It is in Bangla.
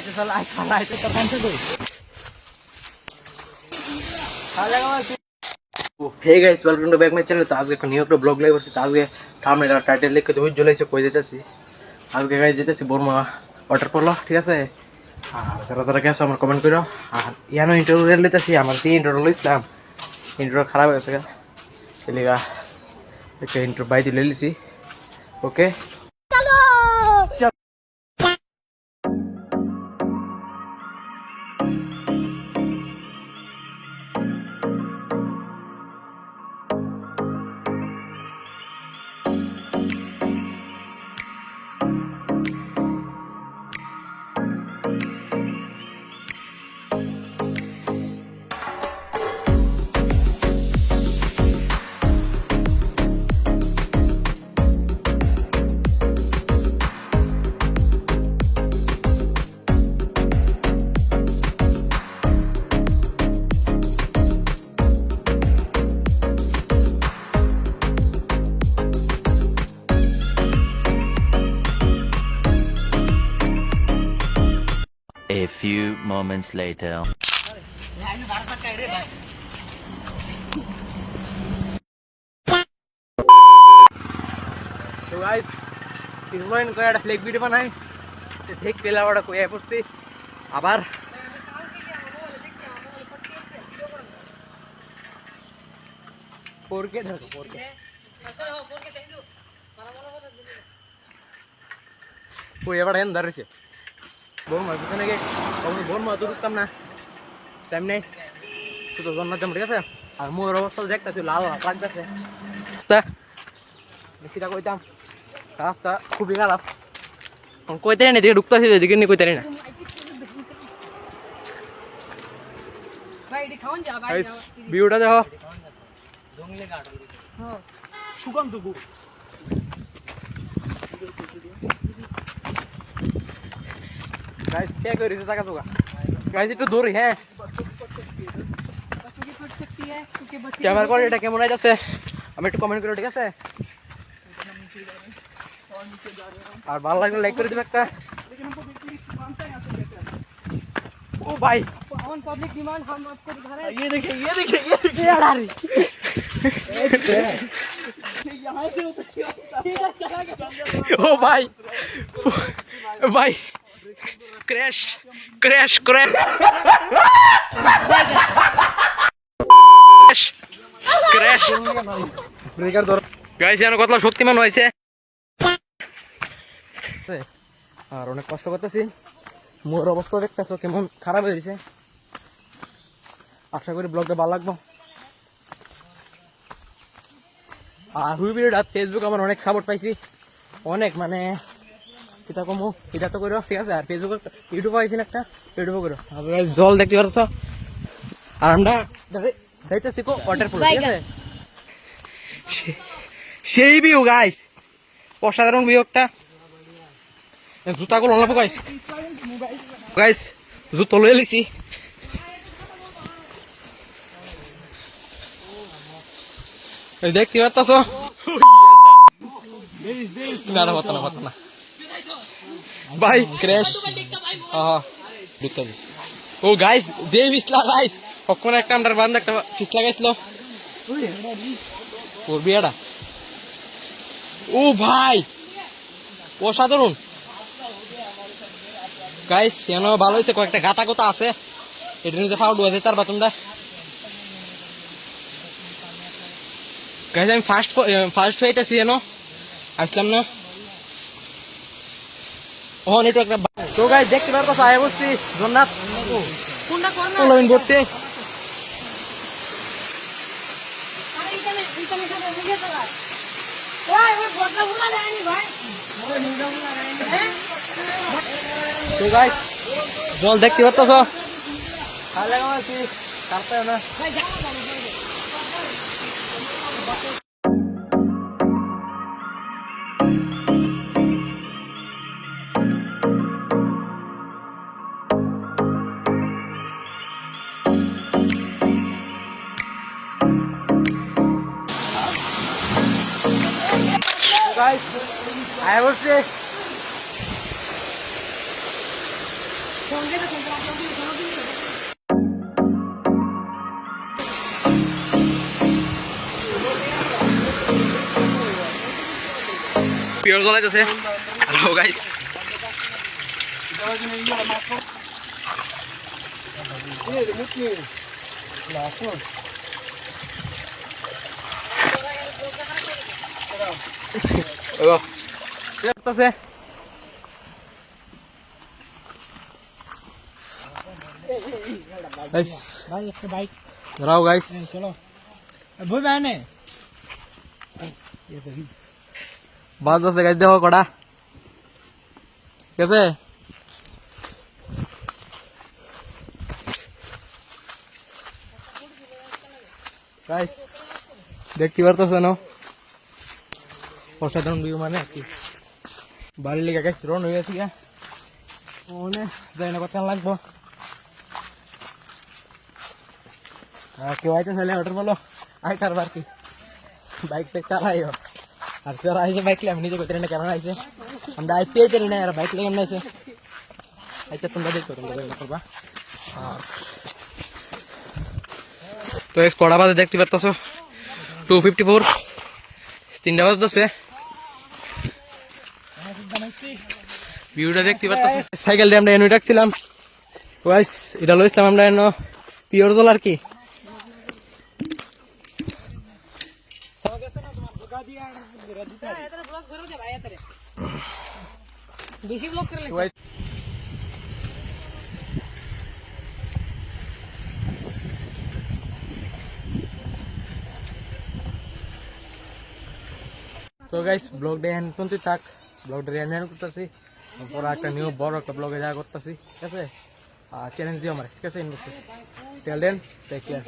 আইতে চল আইতে তো কাছে কই তাহলে hey guys welcome to back my channel. তো আজকে একটা নিউ একটা ব্লগ লাইভ করছি। তো আজকে থাম্বনেল আর টাইটেল লিখে তুমি জ্বলাইছে কই যেতেছি। আজকে গাইস যেতেছি বর্মা ওয়াটার পলো, ঠিক আছে? আর যারা যারা গেছো আমার কমেন্ট করো। আর ইয়ানো ইন্টারভিউ লইতেছি, আমার যে ইন্টারভিউ লইছিলাম ইন্টারভিউ খারাপ হয়ে গেছে সেলিগা একটা ইন্টারভিউ বাইতে লইলিছি। ওকে A few moments later. তো গাইস ইনলাইন করে একটা ফ্লেক ভিডিও বানাই, ঠিক পেলা ওটা কই পড়ছি আবার ফোরকে ধরো ফোরকে কই এবার হেন ধরেছে বোন মার পিছনে গে কখনো বোন মা তো ঢুকতাম না টাইম নেই তো জন্মাতাম, ঠিক আছে? আর মোর অবস্থা দেখতেছি লাল লাগতেছে বেশিটা কইতাম রাস্তা খুবই খারাপ, কইতে না এদিকে ঢুকতেছি এদিকে নিয়ে কইতে না। ভিউটা দেখো একটু দূরে। হ্যাঁ ক্যামেরা কোয়ালিটিটা কেমন আছে আমি একটু কমেন্ট করো, ঠিক আছে? আর ভালো লাগলে লাইক করে দিবে একটা। ओ भाई ऑन पब्लिक डिमांड हम आपको दिखा रहे हैं। ये देखिए यार यहाँ से ओ भाई भाई crash crash crash crash breaker ধর গাইস জানো কতটা শক্তিমান হইছে আর অনেক কষ্ট করতেছি। মোর অবস্থা দেখতেছো কেমন খারাপ হয়ে গেছে। আশা করি ব্লগটা ভালো লাগবে। আর হুই ভিডিওটা ফেসবুক আমার অনেক সাপোর্ট পাইছি, অনেক মানে এটা কমো এটা তো করো, ঠিক আছে? আর ফেসবুক ইউটিউব পাইছি না একটা, ইউটিউবে করো। জল দেখতে পারছ আর আমরা যাইতেছি কো ওয়াটার পুল, ঠিক আছে? সেই ভিউ গাইস, অসাধারণ ভিউ একটা। জুতাগুলো অল্প গাইস গাইস জুতো লয়ে লিছি। দেখতে পারতাছ না না হতো না ভাই ক্র্যাশ। ও গাইস যে পিছলা গাইস কখন একটা আমরা বান্ধ একটা পিছলা গাইছিল ওর বিয়াটা। ও ভাই অসাধারণ গাইস, কেন ভালো হয়েছে। কয়েকটা গাতা গোতা আছে, এটা নিতে ফাউল হয়েছে তার বাতনটা। গাইস আমি ফার্স্ট হইতেছি যেন আসলাম না। ও নেটওয়ার্ক তো গাইস দেখতে পারবো আয় বসছি জন্নাথ কোনটা করতে তো গাইস জল দেখতে পাচ্ছ তাহলে কাটতে না। guys, I was পিওর জ্বলাইতেছে। হ্যালো গাইস, দাঁড়াও গাইস, বাজ আছে গাইস, দেখো কটা ঠিক আছে। গাইস দেখতে পারতেছ না, অসাধারণ ভিউ মানে কি বাড়ির লিগে গাইস রন হয়ে গেছি গা, ওনে যাই না কত লাগবো। কেউ আইতে চাইলে অর্ডার বলো, আইতার বার কি বাইক সেক চালাইও। আর স্যার আইসে বাইক আমি নিজে করতে না, কেমন আইসে আমরা আইতেই জানি না, আর বাইক কেমন আইসে আচ্ছা তোমরা দেখো, তোমরা করবা। তো এই কড়া বাজে দেখতে পারতেছ 254, 3টা বাজতেছে, ভিউটা দেখতে পারতেছ। সাইকেল দিয়ে আমরা এনে রাখছিলাম গাইস, এটা লইছিলাম আমরা এনে পিওর জল আর কি। তো গাইস ব্লগটা এখন পর্যন্ত থাক, ব্লগটা আমি এখন করতেছি, পরে একটা নিউ বড় একটা ব্লগে যা করতেছি ঠিক আছে। আর চ্যালেঞ্জ দিও আমার ঠিক আছে, ইনবক্সে টেল দেন টেক কেয়ার।